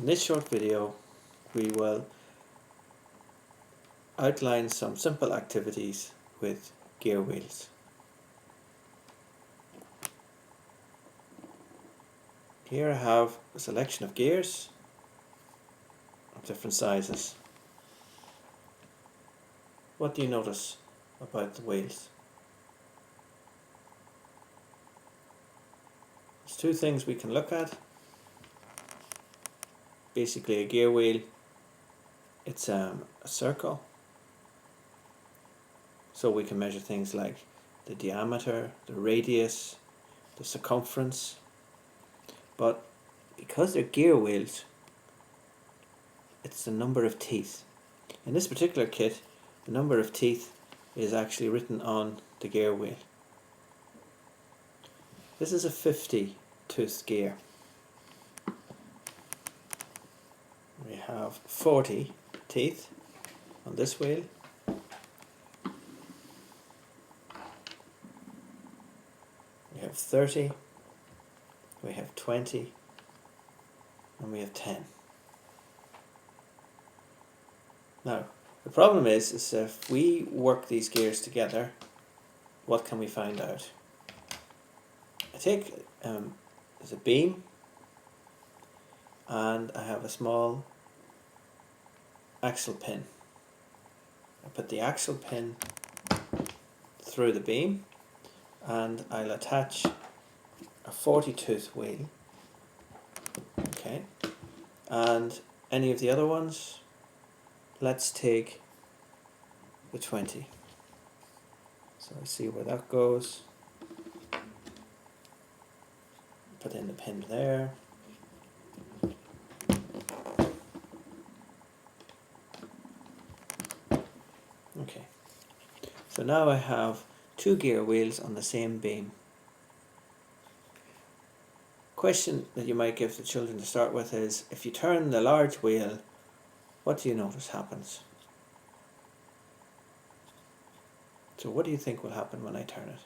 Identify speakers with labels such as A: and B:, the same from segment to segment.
A: In this short video, we will outline some simple activities with gear wheels. Here I have a selection of gears of different sizes. What do you notice about the wheels? There's two things we can look at. Basically, a gear wheel, it's a circle, so we can measure things like the diameter, the radius, the circumference. But because they're gear wheels, it's the number of teeth. In this particular kit, the number of teeth is actually written on the gear wheel. This is a 50-tooth gear. We have 40 teeth on this wheel. We have 30, we have 20, and we have 10. Now, the problem is if we work these gears together, what can we find out? I take there's a beam, and I have a small axle pin. I put the axle pin through the beam, and I'll attach a 40-tooth wheel. Okay, and any of the other ones, let's take the 20. So I see where that goes. Put in the pin there. Okay, so now I have two gear wheels on the same beam. Question that you might give the children to start with is, if you turn the large wheel, what do you notice happens? So what do you think will happen when I turn it?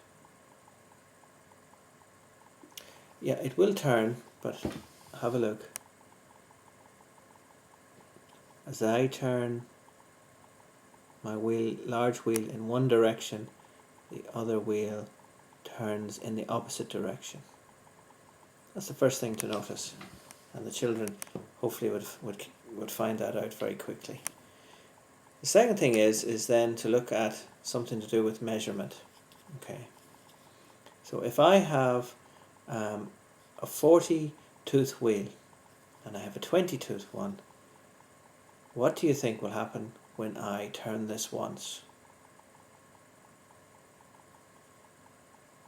A: Yeah, it will turn, but have a look. As I turn my large wheel in one direction, the other wheel turns in the opposite direction. That's the first thing to notice, and the children hopefully would find that out very quickly. The second thing is then to look at something to do with measurement. Okay, so if I have a 40-tooth wheel and I have a 20-tooth one, what do you think will happen when I turn this once?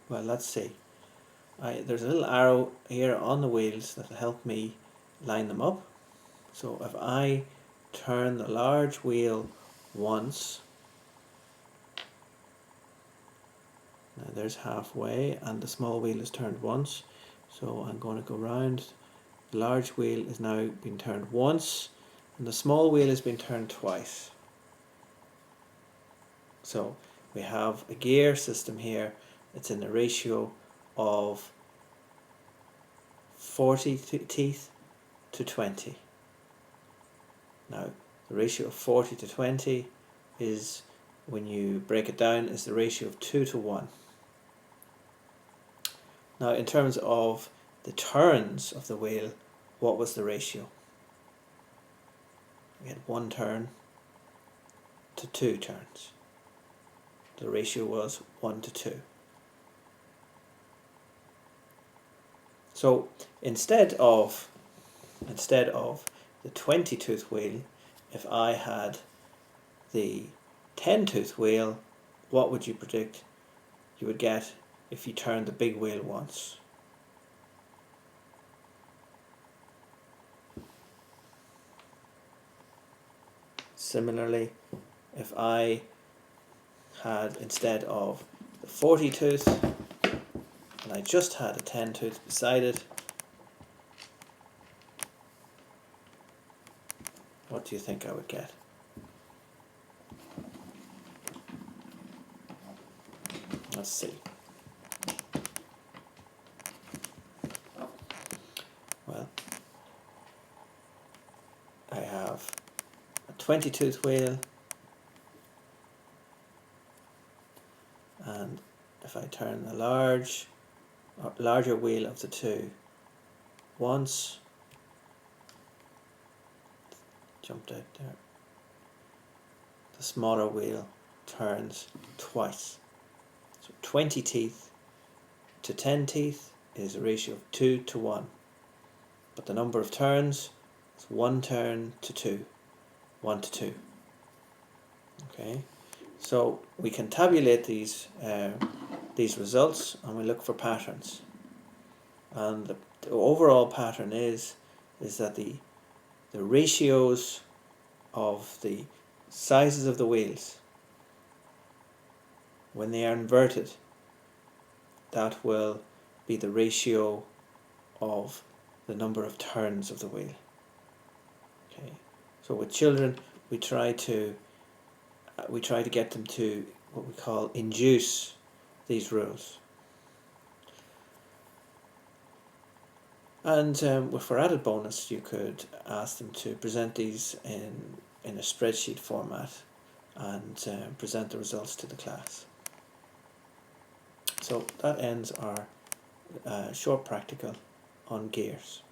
A: Well, let's see. There's a little arrow here on the wheels that will help me line them up. So if I turn the large wheel once, now there's halfway, and the small wheel is turned once, so I'm going to go round. The large wheel is now being turned once, and the small wheel has been turned twice. So we have a gear system here. It's in the ratio of 40 teeth to 20. Now, the ratio of 40 to 20 is, when you break it down, is the ratio of 2 to 1. Now, in terms of the turns of the wheel, what was the ratio? We had 1 turn to 2 turns. The ratio was 1 to 2. So instead of the 20-tooth wheel, if I had the 10-tooth wheel, what would you predict you would get if you turned the big wheel once? Similarly, if I had, instead of the 40-tooth, and I just had a 10-tooth beside it, what do you think I would get? Let's see. Well, 20-tooth wheel, and if I turn the larger wheel of the two once, jumped out there, the smaller wheel turns twice. So 20 teeth to 10 teeth is a ratio of 2 to 1. But the number of turns is 1 turn to 2. 1 to 2. Okay, so we can tabulate these results and we look for patterns. And the overall pattern is that the ratios of the sizes of the wheels, when they are inverted, that will be the ratio of the number of turns of the wheel. Okay, so with children we try to get them to what we call induce these rules. And for added bonus, you could ask them to present these in a spreadsheet format and present the results to the class. So that ends our short practical on gears.